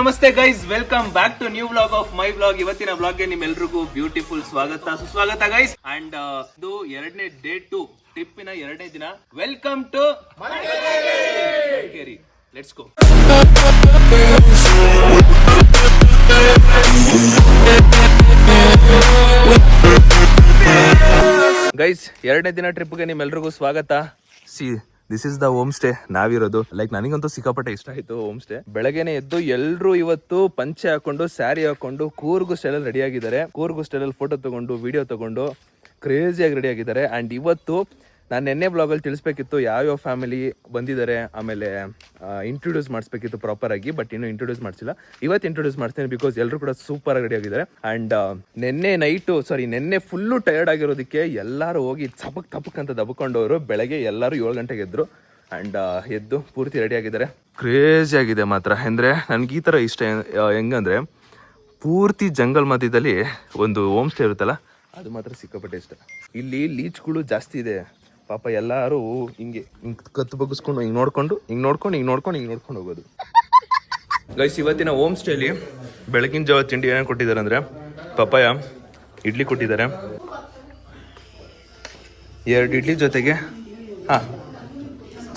ನಮಸ್ತೆ guys, welcome back to new vlog of my vlog. ಇವತ್ತಿನ vlog ಗೆ ನಿಮ್ಮೆಲ್ರಿಗೂ ಬ್ಯೂಟಿಫುಲ್ ಸ್ವಾಗತ ಸುಸ್ವಾಗತ ಗೈಸ್. ಅಂಡ್ ಇದು ಎರಡನೇ ಡೇ 2 ಟ್ರಿಪ್ಪಿನ ಎರಡನೇ ದಿನ. Welcome to Madikeri. Let's go guys. ಎರಡನೇ ದಿನ ಟ್ರಿಪ್ಗೆ ನಿಮ್ಮೆಲ್ರಿಗೂ ಸ್ವಾಗತ. This is the homestay ನಾವಿರೋದು. ಲೈಕ್ ನನಗಂತೂ ಸಿಕ್ಕಾಪಟ್ಟೆ ಇಷ್ಟ ಆಯ್ತು ಹೋಮ್ ಸ್ಟೇ. ಬೆಳಗ್ಗೆನೆ ಎದ್ದು ಎಲ್ರು ಇವತ್ತು ಪಂಚೆ ಹಾಕೊಂಡು ಸ್ಯಾರಿ ಹಾಕೊಂಡು ಕೂರ್ಗು ಸ್ಟೈಲ್ ರೆಡಿ ಆಗಿದ್ದಾರೆ. ಕೂರ್ಗು ಸ್ಟೈಲ್ ಫೋಟೋ ತಗೊಂಡು ವಿಡಿಯೋ ತಗೊಂಡು ಕ್ರೇಜಿಯಾಗಿ ರೆಡಿ ಆಗಿದ್ದಾರೆ. ಅಂಡ್ ಇವತ್ತು ನಾನು ನೆನ್ನೆ ಬ್ಲಾಗಲ್ಲಿ ತಿಳಿಸ್ಬೇಕಿತ್ತು ಯಾವ್ಯಾವ ಫ್ಯಾಮಿಲಿ ಬಂದಿದ್ದಾರೆ, ಆಮೇಲೆ ಇಂಟ್ರೊಡ್ಯೂಸ್ ಮಾಡಿಸ್ಬೇಕಿತ್ತು ಪ್ರಾಪರ್ ಆಗಿ, ಬಟ್ ಇನ್ನೂ ಇಂಟ್ರೊಡ್ಯೂಸ್ ಮಾಡಿಸಿಲ್ಲ. ಇವತ್ತು ಇಂಟ್ರೊಡ್ಯೂಸ್ ಮಾಡ್ತೀನಿ ಬಿಕಾಸ್ ಎಲ್ಲರೂ ಕೂಡ ಸೂಪರ್ ಆಗಿ ರೆಡಿ ಆಗಿದ್ದಾರೆ. ಅಂಡ್ ನೆನ್ನೆ ಫುಲ್ಲು ಟಯರ್ಡ್ ಆಗಿರೋದಕ್ಕೆ ಎಲ್ಲರೂ ಹೋಗಿ ತಪಕ್ ಅಂತ ದಬ್ಕೊಂಡವರು. ಬೆಳಗ್ಗೆ ಎಲ್ಲರೂ 7 ಗಂಟೆಗೆ ಎದ್ರು. ಅಂಡ್ ಎದ್ದು ಪೂರ್ತಿ ರೆಡಿ ಆಗಿದ್ದಾರೆ. ಕ್ರೇಜಿ ಆಗಿದೆ ಮಾತ್ರ. ಅಂದ್ರೆ ನನ್ಗೆ ಈ ತರ ಇಷ್ಟ. ಹೆಂಗಂದ್ರೆ ಪೂರ್ತಿ ಜಂಗಲ್ ಮಧ್ಯದಲ್ಲಿ ಒಂದು ಹೋಮ್ ಸ್ಟೇ ಇರುತ್ತಲ್ಲ, ಅದು ಮಾತ್ರ ಸಿಕ್ಕಾಪಟ್ಟೆ ಇಷ್ಟ. ಇಲ್ಲಿ ಲೀಚ್ಗಳು ಜಾಸ್ತಿ ಇದೆ ಪಾಪ. ಎಲ್ಲರೂ ಹಿಂಗೆ ಕತ್ತು ಬಗ್ಗಿಸ್ಕೊಂಡು ಹಿಂಗೆ ನೋಡ್ಕೊಂಡು ಹೋಗೋದು. ಗೈಸ್, ಇವತ್ತಿನ ಹೋಮ್ ಸ್ಟೇಲಿ ಬೆಳಗಿನ ಜಾವ ತಿಂಡಿ ಏನೇನು ಕೊಟ್ಟಿದ್ದಾರೆ ಅಂದರೆ ಪಪಾಯ ಇಡ್ಲಿ ಕೊಟ್ಟಿದ್ದಾರೆ, 2 ಇಡ್ಲಿ ಜೊತೆಗೆ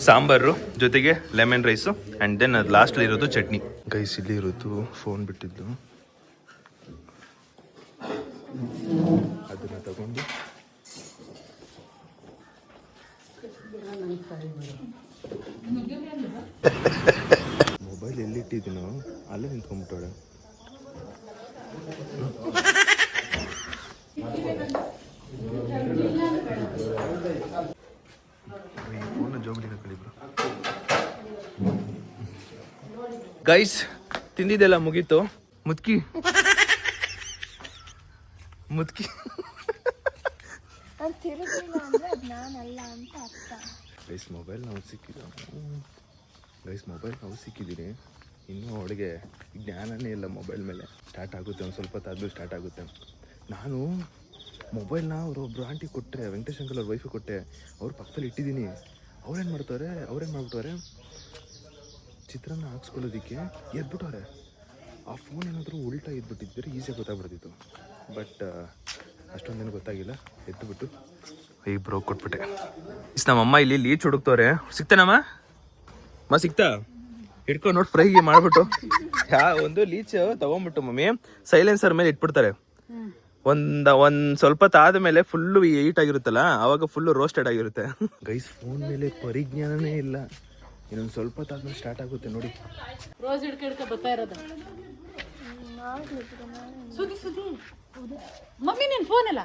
ಸಾಂಬಾರು ಜೊತೆಗೆ ಲೆಮನ್ ರೈಸು, ಆ್ಯಂಡ್ ದೆನ್ ಅದು ಲಾಸ್ಟಲ್ಲಿ ಇರೋದು ಚಟ್ನಿ. ಗೈಸ್, ಇಲ್ಲಿ ಇರೋದು ಫೋನ್ ಬಿಟ್ಟಿದ್ದು, ಅದನ್ನು ತಗೊಂಡು ಮೊಬೈಲ್ ಎಲ್ಲಿಟ್ಟಿದ್ದೀನೋ ಅಲ್ಲೇ ನಿಂತ್ಕೊಂಡ್ಬಿಟ್ಟವಳೆ. ಗೈಸ್, ತಿಂದಿದ್ದೆಲ್ಲ ಮುಗೀತು. ಮುದ್ಕಿ ಗೈಸ್, ಮೊಬೈಲ್ ನಾವು ಸಿಕ್ಕಿದ್ದೀನಿ. ಇನ್ನೂ ಅವಳಿಗೆ ಜ್ಞಾನನೇ ಇಲ್ಲ ಮೊಬೈಲ್ ಮೇಲೆ. ಸ್ಟಾರ್ಟ್ ಆಗುತ್ತೆ, ಒಂದು ಸ್ವಲ್ಪ ಹೊತ್ತಾದ್ಮೇಲೆ ಸ್ಟಾರ್ಟ್ ಆಗುತ್ತೆ. ನಾನು ಮೊಬೈಲ್ನ ಒಬ್ಬರು ಆಂಟಿ ಕೊಟ್ಟರೆ, ವೆಂಕಟೇಶ್ ಅಂಕಲ್ ಅವ್ರ ವೈಫಿಗೆ ಕೊಟ್ಟೆ. ಅವ್ರ ಪಕ್ಕದಲ್ಲಿ ಇಟ್ಟಿದ್ದೀನಿ. ಅವ್ರೇನು ಮಾಡ್ಬಿಟ್ಟವ್ರೆ, ಚಿತ್ರಾನ್ನ ಹಾಕ್ಸ್ಕೊಳ್ಳೋದಕ್ಕೆ ಎದ್ಬಿಟ್ಟವ್ರೆ. ಆ ಫೋನ್ ಏನಾದರೂ ಉಲ್ಟಾ ಇದ್ಬಿಟ್ಟಿದ್ರೆ ಈಸಿಯಾಗಿ ಗೊತ್ತಾಗ್ಬಿಡ್ತಿತ್ತು. ಬಟ್ ಅಷ್ಟೊಂದೇನು ಗೊತ್ತಾಗಿಲ್ಲ. ಎದ್ದುಬಿಟ್ಟು ಇಬ್ರು ಕೊಟ್ಬಿಟ್ಟೆ. ನಮ್ಮಮ್ಮ ಇಲ್ಲಿ ಲೀಚ್ ಹುಡುಕ್ತವ್ರೆ. ಸಿಗ್ತಾನಮ್ಮ? ಸಿಗ್ತಾ ಹಿಡ್ಕೊಂಡು ನೋಡಿ ಫ್ರೈ ಮಾಡ್ಬಿಟ್ಟು ಒಂದು ಲೀಚ್ ತಗೊಂಡ್ಬಿಟ್ಟು ಮಮ್ಮಿ ಸೈಲೆನ್ಸರ್ ಮೇಲೆ ಇಟ್ಬಿಡ್ತಾರೆ. ಒಂದ್ ಸ್ವಲ್ಪ ಆದ್ಮೇಲೆ ಫುಲ್ಲು ಹೀಟ್ ಆಗಿರುತ್ತಲ್ಲ, ಅವಾಗ ಫುಲ್ಲು ರೋಸ್ಟೆಡ್ ಆಗಿರುತ್ತೆ. ಗೈಸ್, ಫೋನ್ ಮೇಲೆ ಪರಿಜ್ಞಾನನೇ ಇಲ್ಲ. ಇನ್ನೊಂದು ಸ್ವಲ್ಪ ಆದ್ಮೇಲೆ ಸ್ಟಾರ್ಟ್ ಆಗುತ್ತೆ ನೋಡಿ. ರೋಸ್ ಹಿಡ್ಕ ಬರ್ತಾ ಇರೋದು. ಮಮ್ಮಿ ನಿನ್ ಫೋನ್ ಇಲ್ಲ,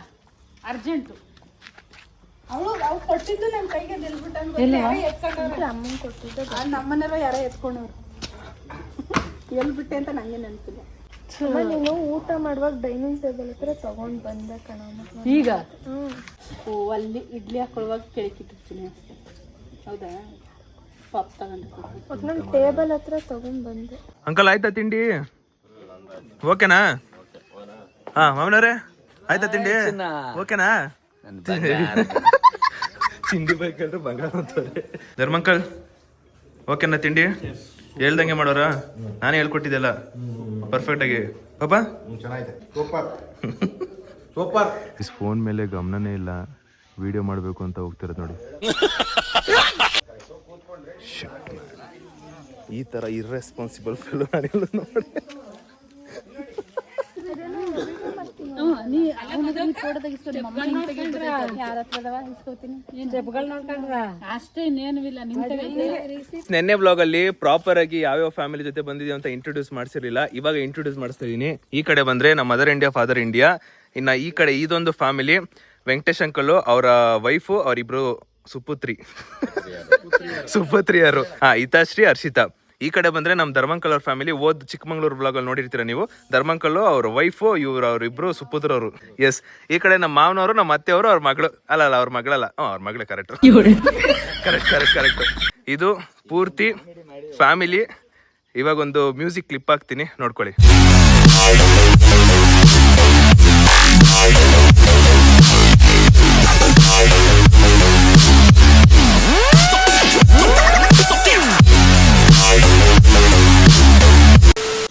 ಅರ್ಜೆಂಟು. ಅವಳು ಕೊಟ್ಟಿದ್ದು ನನ್ನ ಕೈಗೆ ನಮ್ಮನೆಲ್ಲ ಯಾರೋ ಎತ್ಕೊಂಡವ್ರು. ಎಲ್ಬಿಟ್ಟೆ ಅಂತ ನಂಗೆ ನೆನಪಿಲ್ಲ. ನೀನು ಊಟ ಮಾಡುವಾಗ ಡೈನಿಂಗ್ ಟೇಬಲ್ ಹತ್ರ ತಗೊಂಡ್ ಬಂದೆ ಕಣ. ಈಗ ಅಲ್ಲಿ ಇಡ್ಲಿ ಹಾಕೊಳ್ಳುವಾಗ ಕೆಳಕಿಟ್ಟಿರ್ತೀನಿ ಅಷ್ಟೇ. ಹೌದಾ? ಪಾಪ್ ತಗೊಂಡು ನಾನು ಟೇಬಲ್ ಹತ್ರ ತಗೊಂಡ್ ಬಂದೆ. ಅಂಕಲ್, ಆಯ್ತಾ ತಿಂಡಿ? ಓಕೆನಾ? ಮಾಮನವ್ರೆ, ಆಯ್ತಾ ತಿಂಡಿ? ಓಕೆನಾ? ತಿಂಡಿ ಬೇಕಂದ್ರೆ ಬಂಗಾರ ಅಂತಾರೆ. ಧರ್ಮಂಕಲ್, ಓಕೆನಾ ತಿಂಡಿ? ಹೇಳ್ದಂಗೆ ಮಾಡೋರ? ನಾನೇ ಹೇಳ್ಕೊಟ್ಟಿದ್ದೆಲ್ಲ ಪರ್ಫೆಕ್ಟ್ ಆಗಿ. ಪಾಪ ಸೂಪರ್. ಇಸ್ ಫೋನ್ ಮೇಲೆ ಗಮನನೇ ಇಲ್ಲ. ವಿಡಿಯೋ ಮಾಡಬೇಕು ಅಂತ ಹೋಗ್ತಿರೋದು ನೋಡಿ. ಈ ತರ ಇರ್ರೆಸ್ಪಾನ್ಸಿಬಲ್ ಫೆಲೋ ನಾನೆಲ್ಲ ನೋಡಿ. ನೆನ್ನೆ ಬ್ಲಾಗ್ ಅಲ್ಲಿ ಪ್ರಾಪರ್ ಆಗಿ ಯಾವ್ಯಾವ ಫ್ಯಾಮಿಲಿ ಜೊತೆ ಬಂದಿದೀವಿ ಅಂತ ಇಂಟ್ರೊಡ್ಯೂಸ್ ಮಾಡಿಸಿರ್ಲಿಲ್ಲ. ಇವಾಗ ಇಂಟ್ರೊಡ್ಯೂಸ್ ಮಾಡಿಸ್ತಾ ಇದೀನಿ. ಈ ಕಡೆ ಬಂದ್ರೆ ನಮ್ಮ ಮದರ್ ಇಂಡಿಯಾ ಫಾದರ್ ಇಂಡಿಯಾ. ಇನ್ನ ಈ ಕಡೆ ಇದೊಂದು ಫ್ಯಾಮಿಲಿ, ವೆಂಕಟೇಶ್ ಅಂಕಲ್ ಅವರ ವೈಫು, ಅವರಿಬ್ರು ಸುಪುತ್ರಿಯರು, ಹಿತಾಶ್ರೀ, ಹರ್ಷಿತಾ. ಈ ಕಡೆ ಬಂದ್ರೆ ನಮ್ ಧರ್ಮಂಕಲ್ ಅವ್ರ ಫ್ಯಾಮಿಲಿ. ಚಿಕ್ಕಮಂಗ್ಳೂರ್ ಬ್ಲಾಗ್ ಅಲ್ಲಿ ನೋಡಿರ್ತೀರ ನೀವು. ಧರ್ಮಂಕಲ್ ಅವ್ರ ವೈಫು, ಅವ್ರಿಬ್ರು ಸುಪುತ್ರವರು. ಎಸ್. ಈ ಕಡೆ ನಮ್ಮ ಮಾವನವರು, ನಮ್ಮ ಅತ್ತೆಯವರು, ಅವ್ರ ಮಗಳು. ಅಲ್ಲ ಅವ್ರ ಮಗಳಲ್ಲ, ಅವ್ರ ಮಗಳೇ. ಕರೆಕ್ಟ್. ಇದು ಪೂರ್ತಿ ಫ್ಯಾಮಿಲಿ. ಇವಾಗ ಒಂದು ಮ್ಯೂಸಿಕ್ ಕ್ಲಿಪ್ ಹಾಕ್ತೀನಿ, ನೋಡ್ಕೊಳ್ಳಿ.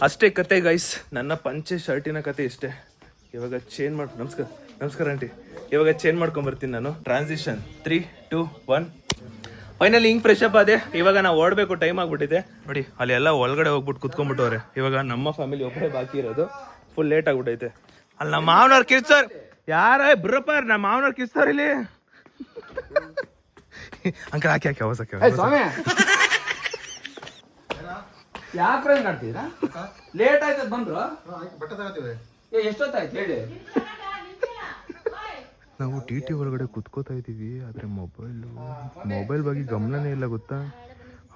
ಅಷ್ಟೇ ಕತೆ ಗೈಸ್, ನನ್ನ ಪಂಚೆ ಶರ್ಟಿನ ಕತೆ ಇಷ್ಟೇ. ಇವಾಗ ಚೇಂಜ್ ಮಾಡಿ ನಮಸ್ಕಾರ ಆಂಟಿ. ಇವಾಗ ಚೇಂಜ್ ಮಾಡ್ಕೊಂಬರ್ತೀನಿ ನಾನು. ಟ್ರಾನ್ಸಿಷನ್ 3, 2, 1. ಫೈನಲಿ ಹಿಂಗ್ ಫ್ರೆಶ್ ಅಪ್ ಆದೆ. ಇವಾಗ ನಾವು ಓಡಬೇಕು, ಟೈಮ್ ಆಗ್ಬಿಟ್ಟಿದೆ ನೋಡಿ. ಅಲ್ಲಿ ಎಲ್ಲ ಒಳಗಡೆ ಹೋಗ್ಬಿಟ್ಟು ಕುತ್ಕೊಂಡ್ಬಿಟ್ಟವ್ರೆ. ಇವಾಗ ನಮ್ಮ ಫ್ಯಾಮಿಲಿ ಒಬ್ಬರೇ ಬಾಕಿ ಇರೋದು. ಫುಲ್ ಲೇಟ್ ಆಗ್ಬಿಟ್ಟೈತೆ. ಅಲ್ಲಿ ನಮ್ಮ ಮಾವನವ್ರು ಕಿರ್ಚೋರ್ ಯಾರ ಬ್ರಪ್ಪ, ನಮ್ಮ ಮಾವನವ್ರು ಕಿರ್ಚೋರ್ ಇಲ್ಲಿ. ಅಂಕಲ್ ಹಾಕಿ ಅವಸಕ್ಕೆ ಯಾಕ್ರೆ ಮಾಡ್ತೀರಾ? ಲೇಟ್ ಆಯ್ತದ ಬಂದ್ರು. ಎಷ್ಟೊತ್ತಾಯ್ತು ಹೇಳಿ? ನಾವು ಟಿ ಒಳಗಡೆ ಕುತ್ಕೋತಾ ಇದೀವಿ, ಆದ್ರೆ ಮೊಬೈಲ್ ಬಗ್ಗೆ ಗಮನನೇ ಇಲ್ಲ ಗೊತ್ತಾ.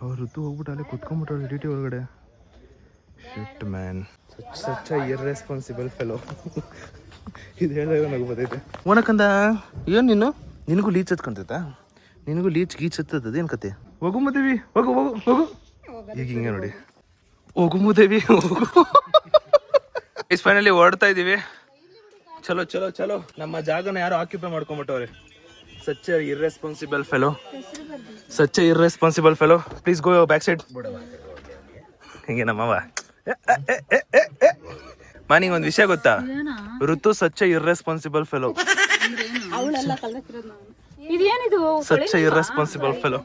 ಅವ್ರು ಋತು ಹೋಗ್ಬಿಟ್ಟು ಅಲ್ಲೇ ಕುತ್ಕೊಂಡ್ಬಿಟ್ರೆ ಟಿ ಒಳಗಡೆ. Shit man, such a irresponsible fellow. ಇದು ಹೇಳಿದಾಗ ನಗು ಬರ್ತೈತೆ. ಓನಕಂದ ಏನು ನೀನು? ನಿನಗೂ ಲೀಚ್ ಹತ್ಕೊಂತೈತಾ? ನಿನಗೂ ಗೀಚ್ ಹತ್ತದ ಏನು ಕತೆ? ಹೋಗು ಮುದೇವಿ, ಹೋಗು ಹೋಗು ಹೋಗು. ಈಗ ಹಿಂಗೆ ನೋಡಿ, ಹೋಗು ಮುದೇವಿ ಹೋಗು. ಫೈನಲಿ ಹೊರಡ್ತಾ ಇದೀವಿ. ಚಲೋ ಚಲೋ ಚಲೋ. ನಮ್ಮ ಜಾಗನ ಯಾರು ಆಕ್ಯುಪೈ ಮಾಡ್ಕೊಂಬಿಟ್ಟವ್ರೆ. Such a irresponsible fellow. Please go back side. ಹಿಂಗೆ ನಮ್ಮವ ಮಾನಿಗೆ ಒಂದು ವಿಷಯ ಗೊತ್ತಾ? Ritu such a irresponsible fellow. Such a irresponsible fellow.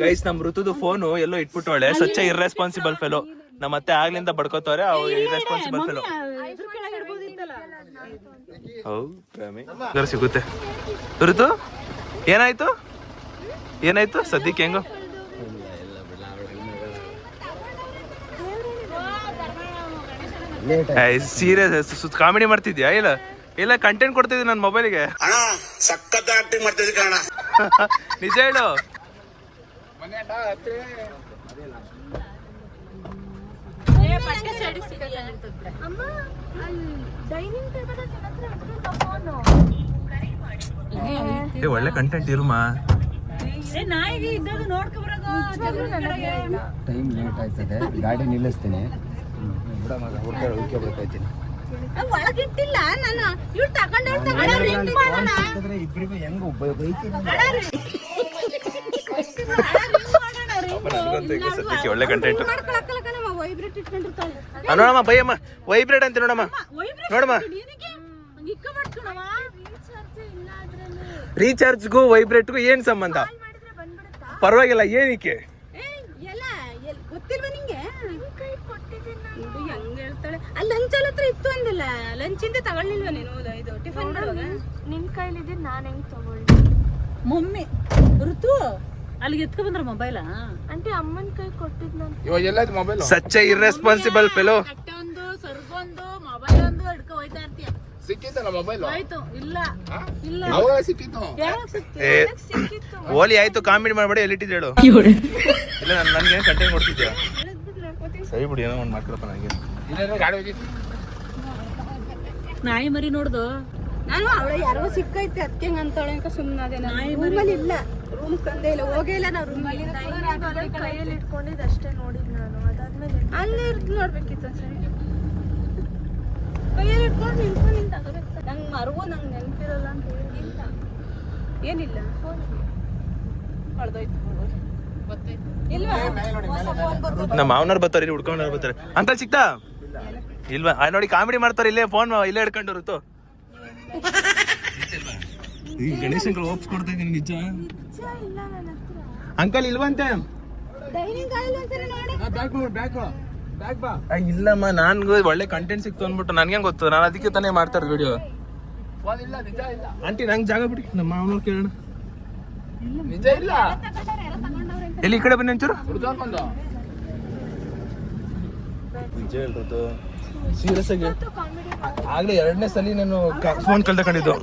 Guys, ನಮ್ ಋತುದು ಫೋನು ಎಲ್ಲೋ ಇಟ್ಬಿಟ್ಟವಳೆ. Such a irresponsible fellow. ನಮ್ಮ ಅತ್ತೆ ಆಗ್ಲಿಂದ ಬಡ್ಕೋತವ್ರೆ. ಅವು ಇರ್ರೆಸ್ಪಾನ್ಸಿಬಲ್ ಫೆಲೋ. ಸಿಗುತ್ತೆ. ಋತು ಏನಾಯ್ತು ಸದ್ಯಕ್ಕೆ ಹೆಂಗೋ? ಸೀರಿಯಸ್ ಕಾಮಿಡಿ ಮಾಡ್ತಿದ್ಯಾ? ಇಲ್ಲ ಕಂಟೆಂಟ್ ಕೊಡ್ತಿದ್ದೆ ನನ್ನ ಮೊಬೈಲ್ಗೆ. ನಿಜ ಹೇಳು. ಒಳ್ಳೆ ಕಂಟೆಂಟ್ ಇರುಮಾ. ಟೈಮ್ ಲೇಟ್ ಆಯ್ತದೆ, ಗಾಡಿ ನಿಲ್ಲಿಸ್ತೀನಿ. ಒಳಗಿಟ್ಟಿಲ್ಲ ನಾನು. ಇವ್ರು ಇಬ್ಬರಿಗೂ ಹೆಂಗ ಸದ್ಯಕ್ಕೆ ಒಳ್ಳೆ ಕಂಟೆಂಟ್ ನೋಡಮ್ಮ. ಬೈಯಮ್ಮ ವೈಬ್ರೇಟ್ ಅಂತ ನೋಡಮ್ಮ. ರೀಚಾರ್ಜ್ಗೂ ವೈಬ್ರೇಟ್ಗೂ ಏನ್ ಸಂಬಂಧ? ಪರವಾಗಿಲ್ಲ, ಏನಕ್ಕೆ? ಗೊತ್ತಿಲ್ವಾ ನಿಂಗೆ? ಹೆಂಗ್ ಹೇಳ್ತಾಳೆ? ಅಲ್ಲಿ ಲಂಚ್ ಹತ್ರ ಇತ್ತು ಅಂದಿಲ್ಲ. ಲಂಚಿಂದ ತಗೊಳ್ಳಿಲ್ವಾ ನೀನು? ಇದು ಟಿಫನ್ ನಿನ್ ಕೈಲಿದ್ದೆ ನಾನ್ ಹೆಂಗ್ ತಗೊಳ್ಳಿ? ಮಮ್ಮಿ ಋತು ಅಲ್ಲಿಗೆ ಎತ್ಕೊ ಬಂದ್ರ ಮೊಬೈಲ ಅಂದ್ರೆ ಅಮ್ಮನ ಕೈ ಕೊಟ್ಟಿದ್ ನಾನು. Such a irresponsible fellow. ಒಂದು ಸರ್ಗೊಂದು ಮೊಬೈಲ್ ಒಂದು ಹಿಡ್ಕೊ ಹೋಯ್ತಾ ಇರ್ತೀಯ. ಸಿಕ್ಕಿತ್ತಲ್ಲ ಮೊಬೈಲ್? ಆಯ್ತು. ಇಲ್ಲ ಸಿಕ್ಕಿತ್ತು. ಓಲಿ ಆಯ್ತು, ಕಾಮಿಡಿ ಮಾಡ್ಬೇಡಿ. ಎಲ್ಲಿಟ್ಟಿದ್ದು ಹೇಳು. ಇಲ್ಲ ನನ್ಗೆ ಕಂಟೆಂಟ್ ಕೊಡ್ತಿದ್ಯಾ? ಸರಿ ಬಿಡಿ, ಏನೋ ಒಂದು ಮಾಡ್ಕೊಳಪ್ಪ ನನಗೆ. ನಾಯಿ ಮರಿ ನೋಡ್ದು ನಾನು. ಅವಳ ಯಾರೋ ಸಿಕ್ಕೈತೆ ಅದಕ್ಕೆ ಅಂತಾಳೆ ಸುಮ್ಮನೆ. ರೂಮಲ್ಲಿ ಇಲ್ಲ, ರೂಮ್ ಕಂದೇ ಇಲ್ಲ, ಹೋಗೇ ಇಲ್ಲ. ನಾವು ರೂಮಲ್ಲಿ ಕೈಯಲ್ಲಿ ಇಟ್ಕೊಂಡಿದ್ದು ಅಷ್ಟೇ ನೋಡಿದ್ ನಾನು. ಅದಾದ್ಮೇಲೆ ಅಲ್ಲೇ ನೋಡ್ಬೇಕಿತ್ತು ಸರಿ. ಕೈಯಲ್ಲಿ ಇಟ್ಕೊಂಡು ನಿಂತ್ಕೊಂಡು ತಗೋಬೇಕು. ನಂಗೆ ಮರವು ನಂಗೆ ನೆನಪಿರಲ್ಲ ಅಂತ ಹೇಳಿಲ್ಲ. ಏನಿಲ್ಲ, ಕಳ್ದೋಯ್ತು. ಇಲ್ವಾ? ನಮ್ಮ ಮಾವನವ್ರು ಬರ್ತಾರೆ, ಇಲ್ಲಿ ಹುಡ್ಕೊಂಡ್ರು ಬರ್ತಾರೆ. ಅಂಕಲ್ ಸಿಕ್ತಾ? ಇಲ್ವಾ? ನೋಡಿ ಕಾಮಿಡಿ ಮಾಡ್ತಾರೆ. ಇಲ್ಲೇ ಫೋನ್ ಇಲ್ಲೇ ಹಿಡ್ಕೊಂಡು ಋತು. ಈ ಗಣೇಶ್ ಅಂಕಲ್ ಓಪ್ಸ್ ಕೊಡ್ತಾ ಇದ್ದೀನಿ. ನಿಜ ಅಂಕಲ್ ಇಲ್ವಂತೆ? ಇಲ್ಲಮ್ಮ, ನನ್ಗೂ ಒಳ್ಳೆ ಕಂಟೆಂಟ್ ಸಿಕ್ತು ಅಂದ್ಬಿಟ್ಟು ನನ್ಗೆ ಗೊತ್ತು. ನಾನು ಅದಕ್ಕೆ ತಾನೇ ಮಾಡ್ತಾ ಇರೋದು ವಿಡಿಯೋ. ಆಂಟಿ ನಂಗೆ ಜಾಗ ಬಿಡಿ, ನಮ್ಮ ಮಾವನವ್ರು ಕೇಳೋಣ. ನಿಜ ಇಲ್ಲ. ಎಲ್ಲಿ ಈ ಕಡೆ ಬನ್ನಿ ಒಂಚೂರು. ನಿಜ ಹೇಳ್ಬೋದು ಸೀರಿಯಸ್ ಆಗಿ. ಆಗ್ಲೇ 2ನೇ ಸಲ ನಾನು ಫೋನ್ ಕಳ್ಕೊಂಡಿದ್ದು.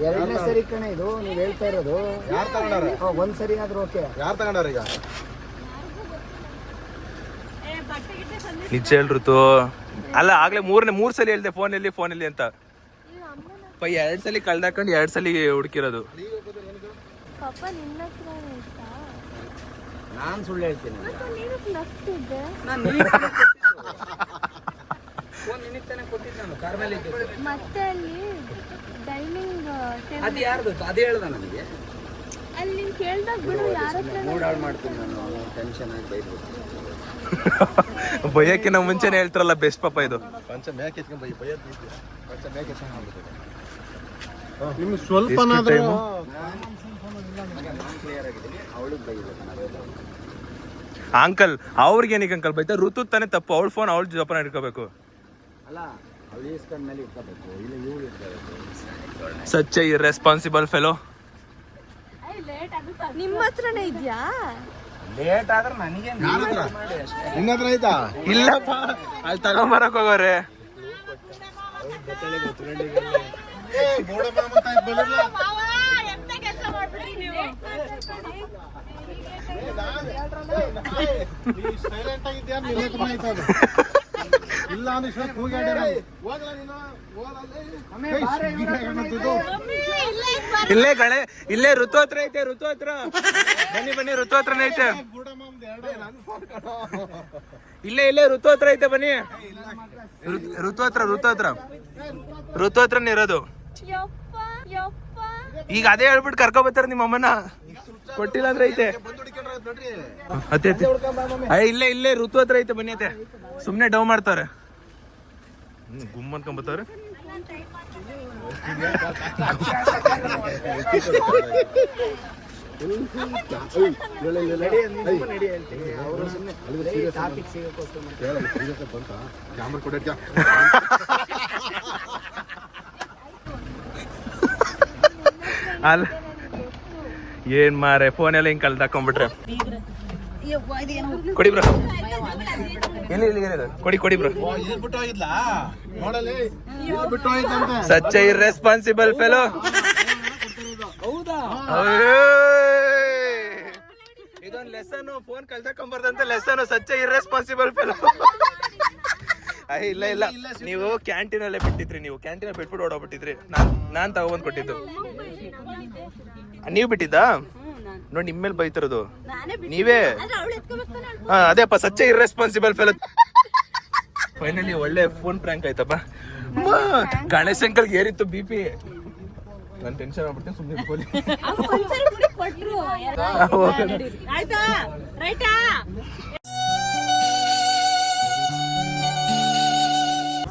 2ನೇ ಸರಿ ಕಣ ಇದು ನೀವ್ ಹೇಳ್ತಾ ಇರೋದು. ಯಾರು ತಗೊಂಡಾರ? ಒಂದ್ ಸರಿ ಆದ್ರೂ ಓಕೆ. ಯಾರು ತಗೊಂಡಾರ ಈಗ? ನಿಜ ಹೇಳ್ರುತು. ಅಲ್ಲ ಆಗ್ಲೇ 3 ಸಲ ಹೇಳ್ದೆ ಫೋನಲ್ಲಿ ಅಂತ. 2 ಸಲ ಕಳ್ದಾಕೊಂಡು 2 ಸಲ ಹುಡುಕಿರೋದು. ಪಾಪ ನಿನ್ನ ಹತ್ರ ಇತ್ತಾ? ನಾನ್ ಸುಳ್ಳು ಹೇಳ್ತೀನಿ. ಮತ್ತೆ ಅಲ್ಲಿ ಡೈನಿಂಗ್ ಅದು ಯಾರ್ದು? ಅದು ಹೇಳ್ದ ನನಗೆ. ಅಲ್ಲಿ ನೀನ್ ಕೇಳ್ದಾಗ ಬಿಡು ಯಾರ ಹತ್ರ ಮೂಡ್ ಹಾಳು ಮಾಡ್ತೀನಿ ನಾನು, ಟೆನ್ಷನ್ ಆಗಿ ಬೈದ್ಬಿಟ್ಟು. ಬೈಯಕ್ಕಿನ ಮುಂಚೆನೆ ಹೇಳ್ತಾರಲ್ಲ ಬೆಸ್ಟ್ ಪಾಪ ಇದು. ಪಂಚ ಮೇಕೆ ಎತ್ಕೊಂಡು ಪಂಚ ಮೇಕೆ ನಿಮ್ಗೆ ಸ್ವಲ್ಪ ಕ್ಲಿಯರ್ ಆಗಿದ್ದೀನಿ, ಅವಳಿಗೆ ಬೈಬೇಕು ನಾವೆಲ್ಲ. ಅಂಕಲ್ ಅವ್ರಿಗೆ ಏನಕ್ಕೆ ಅಂಕಲ್ ಬೈತಾ? ಋತು ತಾನೇ ತಪ್ಪು, ಅವಳ ಫೋನ್ ಅವಳ ಜೋಪಾನ ಇಟ್ಕೋಬೇಕು. ಅಲ್ಲ ಅವಳು ಈಸ್ಕೊಂಡ ಮೇಲೆ ಇಟ್ಕೋಬೇಕು, ಇಲ್ಲ ಇವಳು ಇಟ್ಕೋಬೇಕು. Such a irresponsible fellow. ನಿಮ್ಮ ಹತ್ರನೇ ಇದ್ಯಾ? ಲೇಟ್ ಆದ್ರೆ ನನಗೆ ನಿನ್ನ ಹತ್ರ ಆಯ್ತಾ? ಇಲ್ಲಪ್ಪ, ಅಲ್ಲಿ ತಗೊಂಬರಕ್ ಹೋಗೋರೆ. ಇಲ್ಲ ಇಲ್ಲೇ ಗಳೆ, ಇಲ್ಲೇ ಋತು ಹತ್ರ ಐತೆ, ಋತು ಹತ್ರ ಬನ್ನಿ ಬನ್ನಿ, ಋತು ಹತ್ರನೇ ಐತೆ. ಇಲ್ಲೇ ಇಲ್ಲೇ ಋತು ಹತ್ರ ಐತೆ, ಬನ್ನಿ. ಋತು ಹತ್ರ ಋತು ಹತ್ರನೇ ಇರೋದು. ಈಗ ಅದೇ ಹೇಳ್ಬಿಟ್ಟು ಕರ್ಕೊ ಬರ್ತಾರೆ ನಿಮ್ಮ ಅಮ್ಮನ. ಕೊಟ್ಟಿಲ್ಲ ಅಂದ್ರೆ ಐತೆ ಅತ್ತೆ. ಇಲ್ಲೇ ಇಲ್ಲೇ ಋತು ಹತ್ರ ಐತೆ, ಬನ್ನಿ ಅತ್ತೆ. ಸುಮ್ನೆ ಡವ್ ಮಾಡ್ತಾರೆ, ಗುಮ್ ಅನ್ಕೊಂಬತ್ತವ್ರೆ. ಅಲ್ಲ ಏನ್ ಮಾರೆ, ಫೋನ್ ಎಲ್ಲ ಹಿಂಗ್ ಕಲ್ದ ಹಾಕೊಂಡ್ಬಿಟ್ರೆ. ಕೊಡಿ ಬ್ರೋ, ಕೊಡಿ bro. Such a irresponsible fellow. ಇದೊಂದು ಲೆಸನ್, ಫೋನ್ ಕಲ್ತಕೊಂಬಾರ್ದಂತ lesson. Such a irresponsible fellow. ಇಲ್ಲ ಇಲ್ಲ, ನೀವು ಕ್ಯಾಂಟೀನ್ ಅಲ್ಲೇ ಬಿಟ್ಟಿದ್ರಿ, ನೀವು ಕ್ಯಾಂಟೀನ್ ಬಿಟ್ಬಿಟ್ಟು ಓಡೋಗ್ಬಿಟ್ಟಿದ್ರಿ. ನಾನ್ ತಗೊಂಡ್ ಕೊಟ್ಟಿದ್ದು, ನೀವ್ ಬಿಟ್ಟಿದ್ದಾ? ನೋಡಿ ನಿಮ್ಮ ಮೇಲೆ ಬೈತಿರೋದು ನೀವೇ. ಅದೇಪ್ಪ, ಸಚ್ಚೆ ಇರ್ರೆಸ್ಪಾನ್ಸಿಬಲ್ ಫೆಲೋ. ಫೈನಲಿ ಒಳ್ಳೆ ಫೋನ್ ಪ್ರ್ಯಾಂಕ್ ಆಯ್ತಪ್ಪ. ಗಣೇಶ್ ಅಂಕಲ್ಗೆ ಏರಿತ್ತು BP. ನಾನು ಟೆನ್ಷನ್ ಆಗ್ಬಿಡ್ತೀನಿ, ಸುಮ್ಮನೆ ಫೋನ್.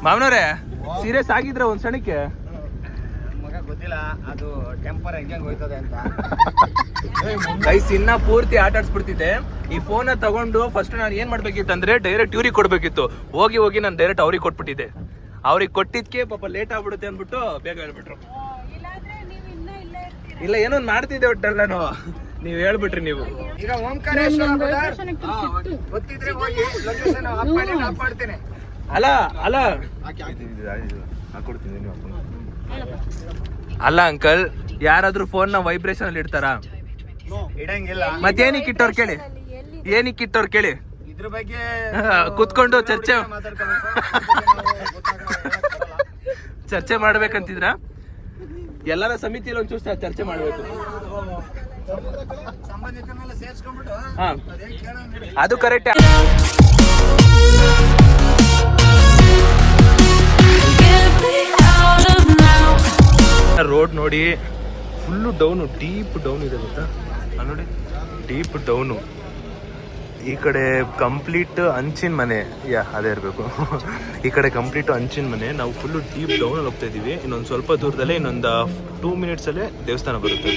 ಮಾವನವ್ರೆ, ಸೀರಿಯಸ್ ಆಗಿದ್ರ ಒಂದ್ ಕ್ಷಣಕ್ಕೆ? ಗೊತ್ತಿಲ್ಲ, ಅದು ಟೆಂಪರ್ ಹೆಂಗೆ ಹೋಯ್ತದೆ ಅಂತ. ಗೈಸ್, ಇನ್ನ ಪೂರ್ತಿ ಆಟ ಆಡ್ಸ್ಬಿಡ್ತಿದ್ದೆ. ಈ ಫೋನ್ ತಗೊಂಡು ಫಸ್ಟ್ ನಾನು ಏನ್ ಮಾಡ್ಬೇಕಿತ್ತಂದ್ರೆ ಡೈರೆಕ್ಟ್ ಇವ್ರಿಗೆ ಕೊಡ್ಬೇಕಿತ್ತು. ಹೋಗಿ ನಾನು ಡೈರೆಕ್ಟ್ ಅವ್ರಿಗೆ ಕೊಟ್ಬಿಟ್ಟಿದ್ದೆ. ಅವ್ರಿಗೆ ಕೊಟ್ಟಿದ್ಕೆ ಪಾಪ ಲೇಟ್ ಆಗ್ಬಿಡುತ್ತೆ ಅಂದ್ಬಿಟ್ಟು ಬೇಗ ಹೇಳ್ಬಿಟ್ರು. ಇಲ್ಲ, ಏನೋ ಮಾಡ್ತಿದ್ದೆ ಒಟ್ಟಲ್ಲ ನೀವ್ ಹೇಳ್ಬಿಟ್ರಿ. ನೀವು ಈಗ ಓಂಕಾರೇಶ್ವರ ಗೊತ್ತಿದ್ರೆ ಹೋಗಿ ಲೊಕೇಶನ್ ಅಪ್ ಮಾಡ್ತೇನೆ. ಅಲ್ಲ ಅಲ್ಲ ಅಂಕಲ್, ಯಾರಾದ್ರೂ ಫೋನ್ ನ ವೈಬ್ರೇಷನ್ ಅಲ್ಲಿ ಇಡ್ತಾರ? ಇಡಂಗಿಲ್ಲ. ಮತ್ತೇನಿಕ್ ಇಟ್ಟವ್ರು ಕೇಳಿ, ಏನಿಕ್ ಇಟ್ಟವ್ರು ಕೇಳಿ. ಇದ್ರ ಬಗ್ಗೆ ಕುತ್ಕೊಂಡು ಚರ್ಚೆ ಮಾಡ್ಬೇಕಂತಿದ್ರ? ಎಲ್ಲರ ಸಮಿತಿಯಲ್ಲಿ ಒಂಚೂರು ಚರ್ಚೆ ಮಾಡ್ಬೇಕು. ಸಂಬಂಧಿಕರನ್ನೆಲ್ಲ ಸೇರ್ಸ್ಕೊಂಡ್ಬಿಟ್ಟು ಹಾ, ಅದು ಕರೆಕ್ಟ್. ರೋಡ್ ನೋಡಿ, ಫುಲ್ಲು ಡೌನು, ಡೀಪ್ ಡೌನ್ ಇದೆ ಗೊತ್ತಾ? ನೋಡಿ, ಡೀಪ್ ಡೌನು. ಈ ಕಡೆ ಕಂಪ್ಲೀಟ್ ಹಂಚಿನ ಮನೆ, ಅದೇ ಇರಬೇಕು. ಈ ಕಡೆ ಕಂಪ್ಲೀಟ್ ಹಂಚಿನ ಮನೆ. ನಾವು ಫುಲ್ಲು ಡೀಪ್ ಡೌನಲ್ಲಿ ಹೋಗ್ತಾ ಇದೀವಿ. ಇನ್ನೊಂದು ಸ್ವಲ್ಪ ದೂರದಲ್ಲೇ, ಇನ್ನೊಂದು 2 ಮಿನಿಟ್ಸಲ್ಲೇ ದೇವಸ್ಥಾನ ಬರುತ್ತೆ.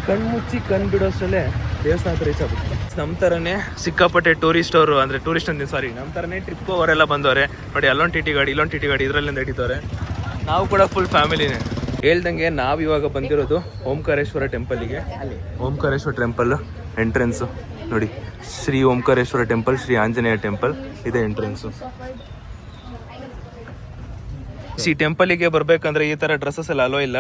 ಕಣ್ಮುಚ್ಚಿ ಕಣ್ ಬಿಡೋಷ್ಟರಲ್ಲೇ ದೇವಸ್ಥಾನ ರೀಚ್ ಆಗುತ್ತೆ. ನಮ್ಮ ಥರನೇ ಸಿಕ್ಕಾಪಟ್ಟೆ ಟೂರಿಸ್ಟ್ ಅವರು, ಅಂದರೆ ಟೂರಿಸ್ಟ್ ಅಂತೀನಿ, ಸಾರಿ, ನಮ್ಮ ಥರನೇ ಟ್ರಿಪ್ ಅವರೆಲ್ಲ ಬಂದವ್ರೆ ನೋಡಿ. ಅಲ್ಲೊಂದು ಟಿ ಟಿ ಗಾಡಿ, ಇಲ್ಲೊಂದು ಟಿ ಟಿ ಗಾಡಿ, ಇದರಲ್ಲಿಂದ ಹಿಡಿತವ್ರೆ. ನಾವು ಕೂಡ ಫುಲ್ ಫ್ಯಾಮಿಲಿನೇ. ಹೇಳ್ದಂಗೆ ನಾವು ಇವಾಗ ಬಂದಿರೋದು ಓಂಕಾರೇಶ್ವರ ಟೆಂಪಲ್ಗೆ. ಓಂಕಾರೇಶ್ವರ ಟೆಂಪಲ್ ಎಂಟ್ರೆನ್ಸು ನೋಡಿ. ಶ್ರೀ ಓಂಕಾರೇಶ್ವರ ಟೆಂಪಲ್, ಶ್ರೀ ಆಂಜನೇಯ ಟೆಂಪಲ್ ಇದೆ ಎಂಟ್ರೆನ್ಸು. ಈ ಟೆಂಪಲಿಗೆ ಬರ್ಬೇಕಂದ್ರೆ ಈ ತರ ಡ್ರೆಸ್ಸಸ್ ಎಲ್ಲ ಅಲೋ ಇಲ್ಲ.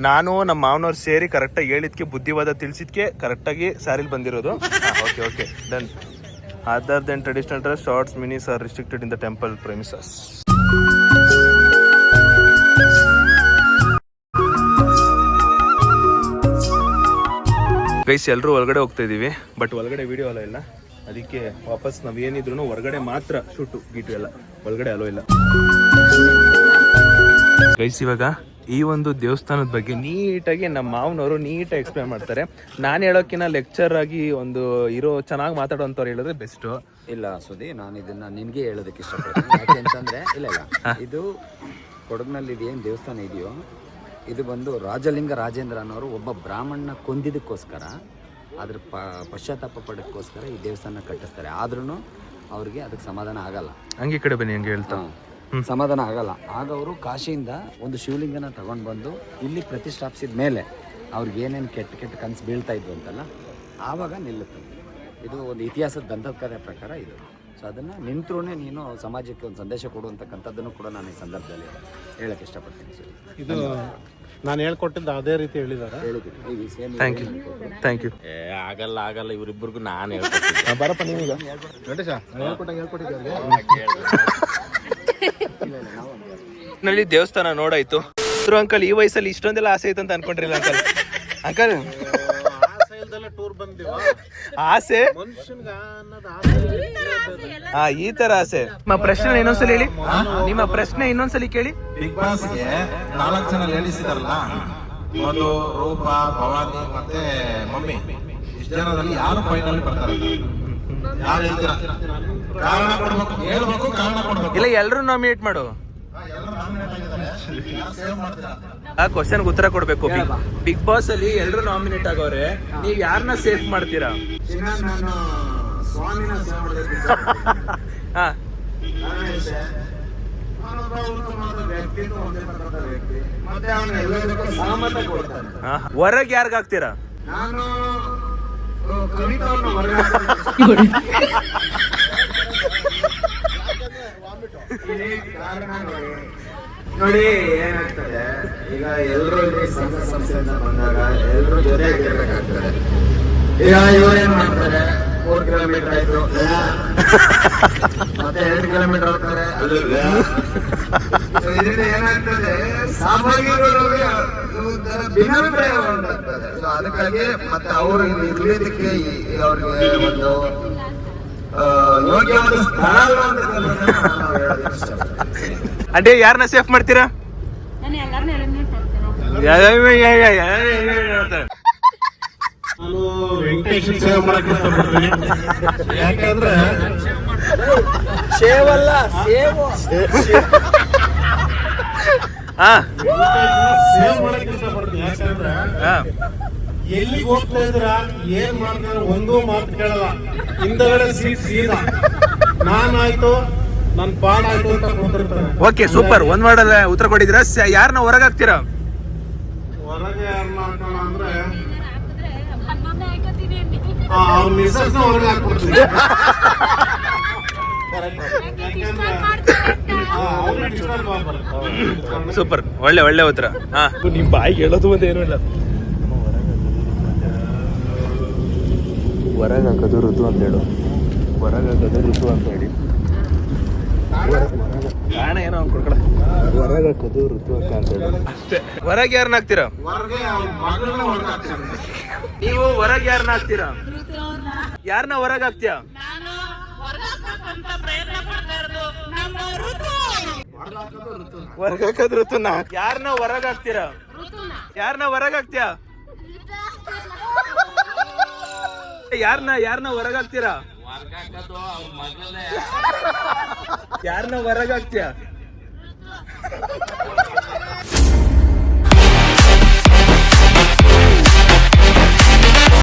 ನಾನು ನಮ್ಮ ಮಾವನವ್ರು ಸೇರಿ ಕರೆಕ್ಟಾಗಿ ಹೇಳಿದ್ಕೆ, ಬುದ್ಧಿವಾದ ತಿಳಿಸಿದ್ಕೆ ಕರೆಕ್ಟಾಗಿ ಸ್ಯಾರಿಲ್ ಬಂದಿರೋದು. Okay done. Other than traditional dress, shorts, minis are restricted in the temple premises. Guys, ಎಲ್ಲರೂ ಒಳಗಡೆ ಹೋಗ್ತಾ ಇದೀವಿ, ಬಟ್ ಒಳಗಡೆ ವಿಡಿಯೋ ಅಲೋ ಇಲ್ಲ. ಅದಕ್ಕೆ ವಾಪಸ್ ನಾವು ಏನಿದ್ರು ಹೊರಗಡೆ ಮಾತ್ರ ಶೂಟು ಗೀಟು ಎಲ್ಲ, ಒಳಗಡೆ ಅಲೋ ಇಲ್ಲ. ಗೈಸ್, ಇವಾಗ ಈ ಒಂದು ದೇವಸ್ಥಾನದ ಬಗ್ಗೆ ನೀಟಾಗಿ ನಮ್ಮ ಮಾವನವರು ನೀಟಾಗಿ ಎಕ್ಸ್ಪ್ಲೇನ್ ಮಾಡ್ತಾರೆ. ನಾನು ಹೇಳೋಕ್ಕಿಂತ ಲೆಕ್ಚರ್ ಆಗಿ ಒಂದು ಇರೋ ಚೆನ್ನಾಗಿ ಮಾತಾಡೋಂಥವ್ರು ಹೇಳಿದ್ರೆ ಬೆಸ್ಟು. ಇಲ್ಲ ಸುದಿ, ನಾನು ಇದನ್ನ ನಿನಗೆ ಹೇಳೋದಕ್ಕೆ ಇಷ್ಟಪಡ್ತೀನಿ. ಯಾಕೆ ಅಂತಂದ್ರೆ ಇಲ್ಲ ಇದು ಕೊಡಗಿನಲ್ಲಿ ಇದೇನು ದೇವಸ್ಥಾನ ಇದೆಯೋ ಇದು ಬಂದು ರಾಜಲಿಂಗ ರಾಜೇಂದ್ರ ಅನ್ನೋರು ಒಬ್ಬ ಬ್ರಾಹ್ಮಣನ ಕೊಂದಿದ್ದಕ್ಕೋಸ್ಕರ ಅದ್ರ ಪಶ್ಚಾತ್ತಾಪ ಪಡೋಕ್ಕೋಸ್ಕರ ಈ ದೇವಸ್ಥಾನ ಕಟ್ಟಿಸ್ತಾರೆ. ಆದ್ರೂ ಅವ್ರಿಗೆ ಅದಕ್ಕೆ ಸಮಾಧಾನ ಆಗಲ್ಲ. ಹಂಗೆ ಕಡೆ ಬನ್ನಿ, ಹಂಗೆ ಹೇಳ್ತಾ ಸಮಾಧಾನ ಆಗಲ್ಲ. ಆಗ ಅವರು ಕಾಶಿಯಿಂದ ಒಂದು ಶಿವಲಿಂಗನ ತಗೊಂಡು ಬಂದು ಇಲ್ಲಿ ಪ್ರತಿಷ್ಠಾಪಿಸಿದ ಮೇಲೆ ಅವ್ರಿಗೆ ಏನೇನು ಕೆಟ್ಟ ಕನಸು ಬೀಳ್ತಾ ಇದ್ವು ಅಂತಲ್ಲ, ಆವಾಗ ನಿಲ್ಲುತ್ತೆ. ಇದು ಒಂದು ಇತಿಹಾಸದ ದಂತಕಥೆ ಪ್ರಕಾರ ಇದು. ಸೊ ಅದನ್ನು ನಿಂತ್ರೂ ನೀನು ಸಮಾಜಕ್ಕೆ ಒಂದು ಸಂದೇಶ ಕೊಡುವಂತಕ್ಕಂಥದ್ದನ್ನು ಕೂಡ ನಾನು ಈ ಸಂದರ್ಭದಲ್ಲಿ ಹೇಳಕ್ಕೆ ಇಷ್ಟಪಡ್ತೀನಿ ಸರ್. ಇದು ನಾನು ಹೇಳ್ಕೊಟ್ಟಿದ್ದು ಅದೇ ರೀತಿ ಹೇಳಿದ್ದಾರೆ. Thank you thank you. ಆಗಲ್ಲ ಇವರಿಬ್ಬರಿಗೂ ನಾನು ಹೇಳ್ಕೊಡ್ತೀನಿ. ಬರಪ್ಪ ನೀವೀಗ ವೆಂಕಟೇಶ ನಾನು ಹೇಳ್ಕೊಟ್ಟಿದ್ದೆ ನಲ್ಲಿ ದೇವಸ್ಥಾನ ನೋಡಾಯ್ತು. ಅಂಕಲ್ ಈ ವಯಸ್ಸಲ್ಲಿ ಇಷ್ಟೊಂದೆಲ್ಲ ಆಸೆ ಐತೆ ಅಂತ ಅನ್ಕೊಂಡ್ರಿಲ್ಲ ಅಂಕಲ್. ಅಂಕಲ್ ಟೂರ್ ಬಂದಿವ ಆಸೆ ಮನುಷ್ಯನ್ಗ ಅನ್ನೋದು ಆಸೆ. ಈ ತರ ಆಸೆ. ನಿಮ್ಮ ಪ್ರಶ್ನೆ ಇನ್ನೊಂದ್ಸಲ ಹೇಳಿ. ನಿಮ್ಮ ಪ್ರಶ್ನೆ ಇನ್ನೊಂದ್ಸಲಿ ಕೇಳಿ. ಬಿಗ್ ಬಾಸ್ಗೆ 4 ಜನ ಲೇಡೀಸ್ ಇದಾರಲ್ಲ, ಒಂದು ರೂಪ, ಭವಾನಿ ಮತ್ತೆ ಮಮ್ಮಿ, ಇಷ್ಟು ಜನದಲ್ಲಿ ಯಾರು ಫೈನಲ್ ಬರ್ತಾರೆ? ಯಾರು ಹೇಳ್ತೀರಾ? ಕಾರಣ ಕೊಡ್ಬೇಕು, ಹೇಳ್ಬೇಕು, ಕಾರಣ ಕೊಡ್ಬೇಕು. ಇಲ್ಲ, ಎಲ್ರು ನಾಮಿನೇಟ್ ಮಾಡು. ಆ ಕ್ವಶನ್ ಉತ್ತರ ಕೊಡ್ಬೇಕು. ಬಿಗ್ ಬಾಸ್ ಅಲ್ಲಿ ಎಲ್ರು ನಾಮಿನೇಟ್ ಆಗವ್ರೆ, ನೀವ್ ಯಾರನ್ನ ಸೇಫ್ ಮಾಡ್ತೀರಾ? ನಾನು ಸ್ವಾಮಿನ ಸೇವೆ ಮಾಡಲಿಕ್ಕೆ ಹಾ, ವ್ಯಕ್ತಿ ಮತ್ತೆ ಅವನು ಎಲ್ಲದಕ್ಕೂ ಸಹಮತ ಕೊಡ್ತಾನೆ. ಹೊರಗ್ ಯಾರ್ಗ ಹಾಕ್ತೀರಾ? ನಾನು ಕವಿತಾವನ್ನು ನೋಡಿ ಏನಾಗ್ತದೆ ಈಗ, ಎಲ್ಲರೂ ಇಲ್ಲಿ ಸಂಘ ಸಂಸ್ಥೆಯಿಂದ ಬಂದಾಗ ಎಲ್ಲರೂ ಜೊತೆಯಾಗಿರ್ಬೇಕಾಗ್ತದೆ. ಈಗ ಇವರೇನ್ ಮಾಡ್ತಾರೆ, 3 ಕಿಲೋಮೀಟರ್ ಆಯ್ತು ಮತ್ತೆ 2 ಕಿಲೋಮೀಟರ್ ಹೋಗ್ತಾರೆ, ಅಲ್ಲಿ ಇದರಿಂದ ಏನಾಗ್ತದೆ, ಸಾಮಾನ್ಯರಲ್ಲಿ ಭಿನ್ನಾಭಿಪ್ರಾಯ ಉಂಟಾಗ್ತದೆ. ಅದಕ್ಕಾಗಿ ಮತ್ತೆ ಅವರು ಇರ್ಲಿದ್ದಕ್ಕೆ ಅವ್ರಿಗೆ ಒಂದು ಯೋಗ್ಯವಾದ ಸ್ಥಳ అంటే ಯಾರನ್ನ ಸೇಫ್ ಮಾಡ್ತೀರಾ? ನಾನು ಎಲ್ಲರನ್ನ ಎಲಿಮಿನೇಟ್ ಮಾಡ್ತೇನೆ. ನಾನು ವೆಂಕಟೇಶ್ ಸೇವೆ ಮಾಡಕ್ಕೆ ಇಷ್ಟಪಡ್ತೀನಿ. ಯಾಕಂದ್ರೆ ಸೇವಲ್ಲ ಸೇವು ಸೇವೆ ಮಾಡಕ್ಕೆ ಇಷ್ಟಪಡ್ತೀನಿ. ಯಾಕಂದ್ರೆ ಎಲ್ಲಿಗೆ ಹೋಗ್ತಾ ಇದ್ರ ಏನ್ ಮಾಡ್ತಾರೆ ಒಂದೂ ಮಾತು ಕೇಳಲ್ಲ. ಹಿಂದಗಡೆ ಸೀದಾ ನಾನಾಯ್ತು ನನ್ ಪಾಡಾಯ್ತು ಅಂತ ಕೂತಿರ್ತಾರೆ. Okay, super. ಒಂದ್ ಮಾಡಲ್ಲ ಉತ್ತರ ಕೊಟ್ಟಿದ್ದೀರಾ. ಯಾರನ್ನ ಹೊರಗೆ ಹಾಕ್ತೀರಾ? ಹೊರಗೆ ಯಾರನ್ನ ಹಾಕೋಣ ಅಂದ್ರೆ ಅವ್ರ ಮಿಸಸ್ ನ ಹೊರಗೆ ಹಾಕ್ಬಿಡ್ತೀನಿ. ಸೂಪರ್, ಒಳ್ಳೆ ಉತ್ತರ. ನಿಮ್ ಬಾಯಿಗೆ ಹೇಳೋದು ಅಂತ ಏನೂ ಇಲ್ಲ. ಹೊರಗೆ ಹಾಕೋದು ಋತು ಅಂತ ಹೇಳು. ಹೊರಗೆ ಹಾಕೋದು ಋತು ಅಂತ ಹೇಳಿ. ಕಾರಣ ಏನೋ ಅವ್ನು ಕೊಡ್ಕೊಳ. ಹೊರಗೆ ಹಾಕೋದು ಋತು ಅಕ್ಕ ಅಂತ ಹೇಳಿ ಅಷ್ಟೇ. ಹೊರಗೆ ಯಾರನ್ನ ಹಾಕ್ತೀರಾ? ಹೊರಗೆ ಮಗಳನ್ನ ಹೊರಗೆ ಹಾಕ್ತಾರೆ. ನೀವು ಹೊರಗೆ ಯಾರನ್ನ ಹಾಕ್ತೀರಾ? ಯಾರನ್ನ ಹೊರಗೆ ಹಾಕ್ತೀಯಾ? ಹೊರಗೆ ಹಾಕೋದು ಋತುನ. ಯಾರನ್ನ ಹೊರಗೆ ಹಾಕ್ತೀರಾ? ಯಾರನ್ನ ಹೊರಗೆ ಹಾಕ್ತೀಯಾ? ಯಾರನ್ನ ಹೊರಗೆ ಹಾಕ್ತೀರಾ? ಯಾರನ್ನ ಹೊರಗೆ ಹಾಕ್ತೀಯಾ?